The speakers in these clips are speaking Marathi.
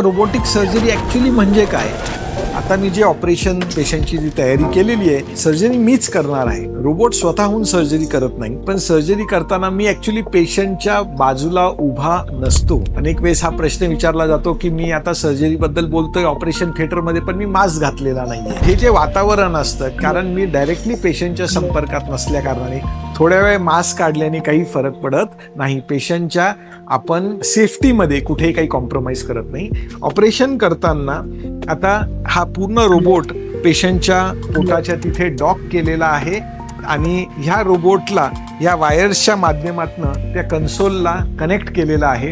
रोबोटिक सर्जरी ॲक्च्युली म्हणजे काय? आता मी जे ऑपरेशन पेशंटची जी तयारी केलेली आहे, सर्जरी मीच करणार आहे. रोबोट स्वतःहून सर्जरी करत नाही. पण सर्जरी करताना मी ॲक्च्युली पेशंटच्या बाजूला उभा नसतो. अनेक वेळेस हा प्रश्न विचारला जातो की मी आता सर्जरीबद्दल बोलतोय ऑपरेशन थिएटरमध्ये, पण मी मास्क घातलेला नाहीये. हे जे वातावरण असतं, कारण मी डायरेक्टली पेशंटच्या संपर्कात नसल्या कारणाने थोड्या वेळ मास्क काढल्याने काही फरक पडत नाही. पेशंटच्या आपण सेफ्टीमध्ये कुठेही काही कॉम्प्रोमाइज करत नाही. ऑपरेशन करताना आता हा पूर्ण रोबोट पेशंटच्या पोटाच्या तिथे डॉक केलेला आहे आणि ह्या रोबोटला या वायर्सच्या माध्यमातून त्या कन्सोलला कनेक्ट केलेलं आहे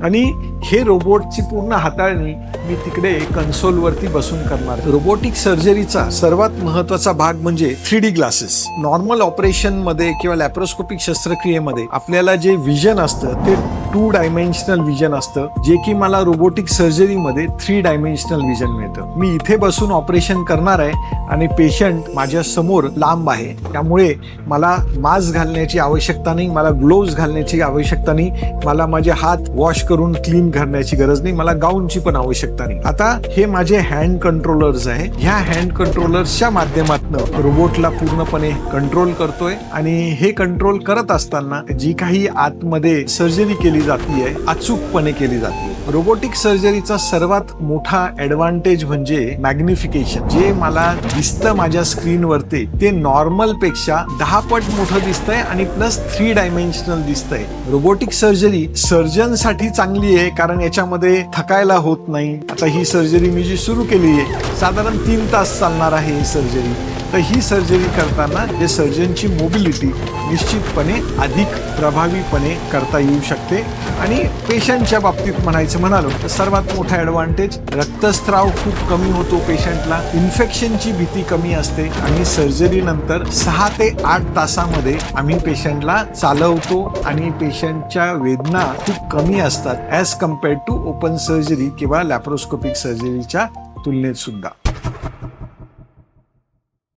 आणि हे रोबोटची पूर्ण हाताळणी मी तिकडे कन्सोलवरती बसून करणार. रोबोटिक सर्जरीचा सर्वात महत्वाचा भाग म्हणजे 3D ग्लासेस. नॉर्मल ऑपरेशनमध्ये किंवा लॅप्रोस्कोपिक शस्त्रक्रियेमध्ये आपल्याला जे विजन असतं ते 2 डायमेन्शनल विजन असतं, जे की मला रोबोटिक सर्जरीमध्ये 3 डायमेन्शनल विजन मिळतं. मी इथे बसून ऑपरेशन करणार आहे आणि पेशंट माझ्या समोर लांब आहे, त्यामुळे मला मास्क घालण्याची आवश्यकता नाही, मला ग्लोव्ज घालण्याची आवश्यकता नाही, मला माझे हात वॉश करून क्लीन करण्याची गरज नाही, मला गाऊनची पण आवश्यकता नाही. आता हे माझे हँड कंट्रोलर्स आहे. ह्या हँड कंट्रोलर्सच्या माध्यमातून रोबोटला पूर्णपणे कंट्रोल करतोय आणि हे कंट्रोल करत असताना जी काही आतमध्ये सर्जरी केली जातीये अचूकपणे केली जाते. रोबोटिक सर्जरीचा सर्वात मोठा ऍडव्हान्टेज म्हणजे मॅग्निफिकेशन. जे मला दिसतं माझ्या स्क्रीनवरती ते नॉर्मल पेक्षा 10 पट मोठं दिसतंय आणि प्लस 3 डायमेन्शनल दिसतंय. रोबोटिक सर्जरी सर्जन साठी चांगली आहे, कारण याच्यामध्ये थकायला होत नाही. आता ही सर्जरी मी जी सुरू केली आहे साधारण 3 तास चालणार आहे ही सर्जरी. तर ही सर्जरी करताना जे सर्जनची मोबिलिटी निश्चितपणे अधिक प्रभावीपणे करता येऊ शकते. आणि पेशंटच्या बाबतीत म्हणालो तर सर्वात मोठा ॲडव्हान्टेज रक्तस्राव खूप कमी होतो पेशंटला, इन्फेक्शनची भीती कमी असते आणि सर्जरी नंतर 6 ते 8 तासामध्ये आम्ही पेशंटला चालवतो आणि पेशंटच्या वेदना खूप कमी असतात as compared to open surgery किंवा लॅप्रोस्कोपिक सर्जरीच्या तुलनेत सुद्धा.